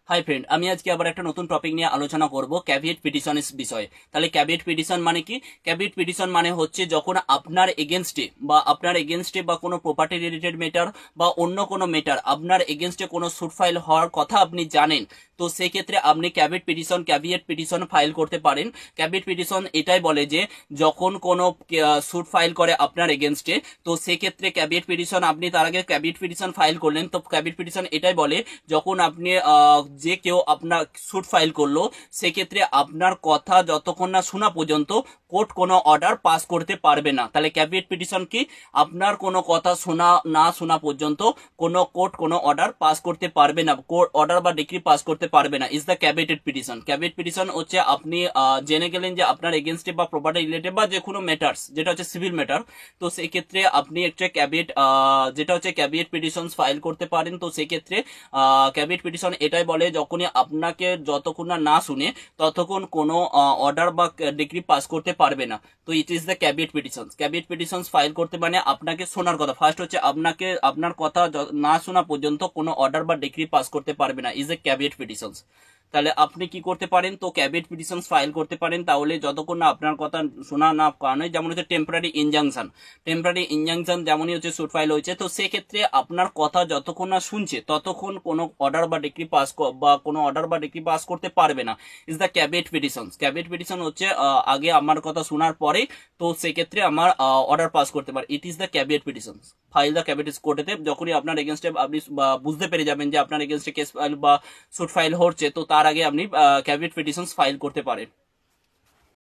Hi friend, আমি আজকে আবার একটা নতুন টপিক নিয়ে আলোচনা করব ক্যাভিয়েট পিটিশনের বিষয়ে। তাহলে ক্যাভিয়েট পিটিশন মানে কি? ক্যাভিয়েট পিটিশন মানে হচ্ছে যখন আপনার এগেনস্টে বা কোনো প্রপার্টি রিলেটেড ম্যাটার বা অন্য কোনো ম্যাটার আপনার এগেনস্টে কোনো স্যুট ফাইল হওয়ার কথা আপনি জানেন, তো সেক্ষেত্রে আপনি ক্যাভিয়েট পিটিশন ফাইল করতে পারেন। ক্যাভিয়েট পিটিশন এটাই বলে যে যখন কোনো স্যুট ফাইল করে আপনার এগেনস্টে, তো সেক্ষেত্রে ক্যাভিয়েট পিটিশন আপনি তার আগে ক্যাভিয়েট পিটিশন ফাইল করলেন, তো ক্যাভিয়েট পিটিশন এটাই বলে যখন আপনি যে কেউ আপনার স্যুট ফাইল করলো, সেক্ষেত্রে আপনার কথা যতক্ষণ না শোনা পর্যন্ত কোর্ট কোনো অর্ডার পাস করতে পারবে না। তাহলে ক্যাভিয়েট পিটিশন কি? আপনার কোনো কথা শোনা পর্যন্ত কোনো কোর্ট কোনো অর্ডার পাস করতে পারবে না, কোর্ট অর্ডার বা ডিক্রি পাস করতে পারবে না, is the caveated petition. Caveat petition হচ্ছে আপনি জেনে গেলেন যে আপনার এগেনস্টে বা প্রপার্টি রিলেটেড বা যে কোনো ম্যাটার্স যেটা হচ্ছে সিভিল ম্যাটার, তো সেই ক্ষেত্রে আপনি একটা ক্যাভিয়েট পিটিশন ফাইল করতে পারেন। তো সেই ক্ষেত্রে ক্যাভিয়েট পিটিশন এটাই বলে যখনই আপনাকে যতক্ষণ না শুনে ততক্ষণ কোনো অর্ডার বা ডিক্রি পাস করতে পারবে না। তো ইট is the caveat petition. Caveat petition file করতে মানে আপনাকে শোনার কথা, ফার্স্ট হচ্ছে আপনার কথা না শোনা পর্যন্ত কোনো অর্ডার বা ডিক্রি পাস করতে পারবে না, ইজ এ ক্যাভিয়েট পিটিশন। তাহলে আপনি কি করতে পারেন? তো ক্যাভিয়েট পিটিশন ফাইল করতে পারেন, তাহলে যতক্ষণ না আপনার কথা শোনা না কারণে, যেমন হচ্ছে টেম্পোরারি ইনজাংশন যেমনই হচ্ছে স্যুট ফাইল হয়েছে, তো সেক্ষেত্রে আপনার কথা যতক্ষণ না শুনছে ততক্ষণ কোনো অর্ডার বা ডিক্রি পাস করতে পারবে না, is the caveat petition. Caveat petition হচ্ছে আগে আমার কথা শোনার পরে তো সেক্ষেত্রে আমার অর্ডার পাস করতে পারে, it is the caveat petition. File the caveat কোর্টেতে যখনই আপনার এগেনস্টে আপনি বুঝতে পেরে যাবেন যে আপনার এগেনস্টে কেস ফাইল বা স্যুট ফাইল হচ্ছে, তো তার আগে আপনি ক্যাভিয়েট পিটিশন ফাইল করতে পারেন।